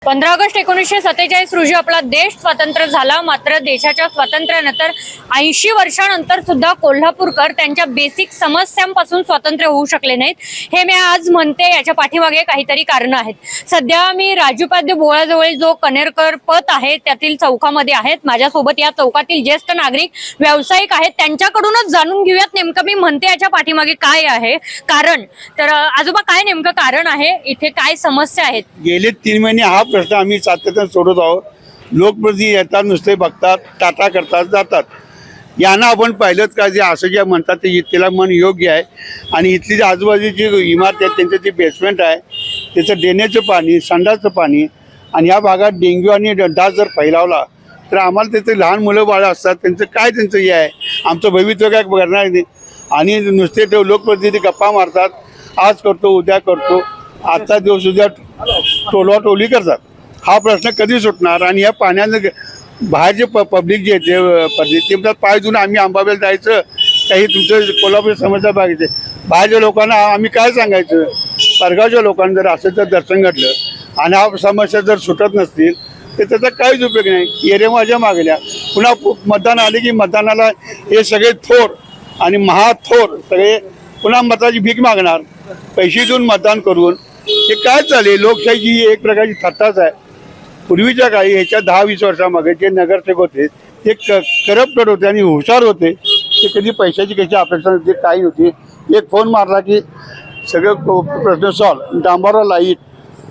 15 August 1947 रोजी आपला देश स्वतंत्र झाला। मात्र देशाच्या स्वातंत्र्यानंतर 80 वर्षांनंतर सुद्धा कोल्हापूरकर त्यांच्या बेसिक समस्यांपासून स्वतंत्र होऊ शकले नाहीत। हे मी आज म्हणते, याच्या पाठीमागे काहीतरी कारण आहेत। सध्या मी राजूपाद्य बोळाजवळ जो कनेरकर पथ आहे त्यातील चौकामध्ये आहेत। माझ्यासोबत या चौकातील ज्येष्ठ नागरिक व्यावसायिक आहेत, त्यांच्याकडूनच जाणून घेऊयात नेमकं मी म्हणते याच्या पाठीमागे काय आहे कारण। तर आजोबा, काय नेमकं कारण आहे, इथे काय समस्या आहेत? गेले 3 महिने हा प्रश्न आम्ही सातत्याने सोडत आहोत। लोकप्रतिनिधी येतात, नुसते बघतात, टाटा करतात, जातात। यांना आपण पाहिलंच का, जे असं जे म्हणतात ते त्याला मन योग्य आहे। आणि इथली जी आजूबाजूची इमारत आहे, त्यांचं जे बेसमेंट आहे, त्याचं देण्याचं पाणी, संडासचं पाणी, आणि या भागात डेंग्यू आणि डास जर फैलावला तर आम्हाला त्याचे लहान मुलं बाळं असतात, त्यांचं काय त्यांचं हे आहे, आमचं भविष्य काय करणार नाही। आणि नुसते ते लोकप्रतिनिधी गप्पा मारतात, आज करतो उद्या करतो, आजचा दिवस उद्या टोलवाटोली करतात। हा प्रश्न कधी सुटणार? आणि या पाण्यानं बाहेरचे पब्लिक जे ते पाय धुवून आम्ही अंबाबाईला जायचं, काही तुमचं कोल्हापूर समस्या बघायचे, बाहेरच्या लोकांना आम्ही काय सांगायचं? परगावच्या लोकांना जर असं जर दर्शन घडलं आणि हा समस्या जर सुटत नसतील तर त्याचा काहीच उपयोग नाही। एरे माझ्या मागल्या पुन्हा मतदान आले की मतदानाला हे सगळे थोर आणि महाथोर सगळे पुन्हा मताची भीक मागणार, पैसे देऊन मतदान करून। हे काय चालेल? लोकशाही एक प्रकारची थट्टाच आहे। पूर्वीच्या काळी ह्याच्या 10-20 वर्षामागे जे नगरसेवक होते ते करप्टेड होते आणि हुशार होते। ते कधी पैशाची कशी अपेक्षा नव्हती, काही नव्हती। एक फोन मारला की सगळं प्रश्न सॉल्व। डांबरवर लाईट,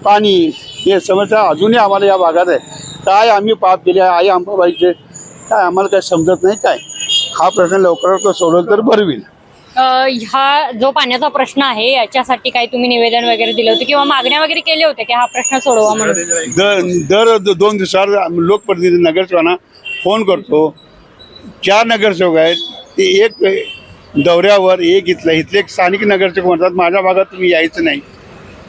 पाणी, हे समस्या अजूनही आम्हाला या भागात आहे। काय आम्ही पाप केले आई अंबाबाईचे, काय आम्हाला काय समजत नाही। काय हा प्रश्न लवकरात सोडवलं तर बरं होईल। हा जो पाण्याचा प्रश्न आहे याच्यासाठी काही तुम्ही निवेदन वगैरे दिलं होतं किंवा मागण्या वगैरे केले होते की हा प्रश्न सोडवा म्हणून? दर 2 दिवसावर लोकप्रतिनिधी नगरसेवकांना फोन करतो। 4 नगरसेवक आहेत, ते एक दौऱ्यावर, एक इथले एक स्थानिक नगरसेवक म्हणतात माझ्या भागात तुम्ही यायचं नाही,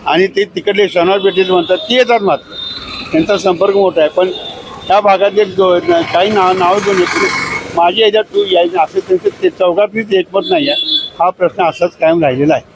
आणि ते तिकडले शनिवार पेठेत म्हणतात ते येतात। मात्र त्यांचा संपर्क मोठा आहे, पण त्या भागात एक काही नाव घेऊन येते, माझ्या याच्यात तू यायचं असं त्यांचं ते चौकातलीच एकमत नाही आहे। हा प्रश्न असाच कायम राहिलेला आहे।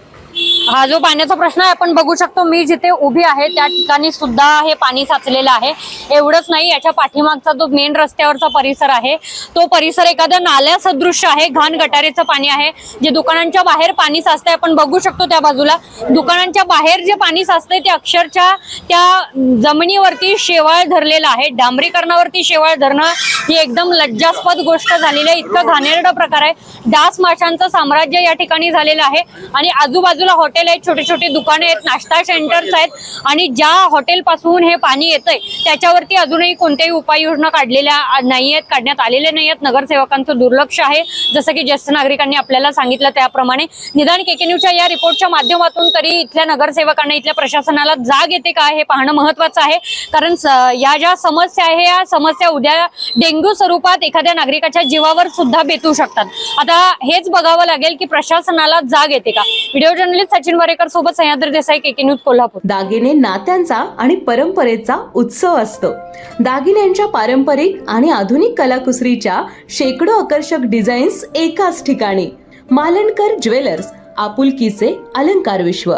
हा जो पाण्याचा प्रश्न आहे आपण बघू शकतो, मी जिथे उभी आहे त्या ठिकाणी सुद्धा हे पाणी साचलेलं आहे। एवढंच नाही, याच्या पाठीमागचा जो मेन रस्त्यावरचा परिसर आहे तो परिसर एखाद्या नाल्या सदृश आहे। घाण गटारेचं पाणी आहे, जे दुकानांच्या बाहेर पाणी साचतंय आपण बघू शकतो। त्या बाजूला दुकानांच्या बाहेर जे पाणी साचतंय ते अक्षरशः त्या जमिनीवरती शेवाळ धरलेलं आहे। डांबरीकरणावरती शेवाळ धरणं ही एकदम लज्जास्पद गोष्ट झालेली आहे। इतकं घाणेरडा प्रकार आहे। डास माशांचं साम्राज्य या ठिकाणी झालेलं आहे आणि आजूबाजूला हॉटेल आहेत, छोटे छोटे दुकाने आहेत, नाश्ता सेंटर्स आहेत, आणि ज्या हॉटेल पासून हे पाणी येतंय त्याच्यावरती अजूनही कोणत्याही उपाययोजना काढलेल्या नाहीयेत, काढण्यात आलेल्या नाहीयेत। नगरसेवकांचं दुर्लक्ष आहे, जसं की ज्येष्ठ नागरिकांनी आपल्याला सांगितलं त्याप्रमाणे। निदान केके न्यूजच्या या रिपोर्टच्या माध्यमातून तरी इथल्या नगरसेवकांना, इथल्या प्रशासनाला जाग येते का हे पाहणं महत्वाचं आहे। कारण या ज्या समस्या आहे या समस्या उद्या डेंग्यू स्वरूपात एखाद्या नागरिकाच्या जीवावर सुद्धा बेतू शकतात। आता हेच बघावं लागेल की प्रशासनाला जाग येते का। व्हिडिओ जर्नलिस्ट सचिन वरेकर सोबत सह्याद्री देसाई, केके न्यूज कोल्हापूर। दागिने नात्यांचा आणि परंपरेचा उत्सव असतो। दागिन्यांच्या पारंपरिक आणि आधुनिक कलाकुसरीच्या शेकडो आकर्षक डिझाईन्स एकाच ठिकाणी। मालनकर ज्वेलर्स, आपुलकीचे अलंकार विश्व।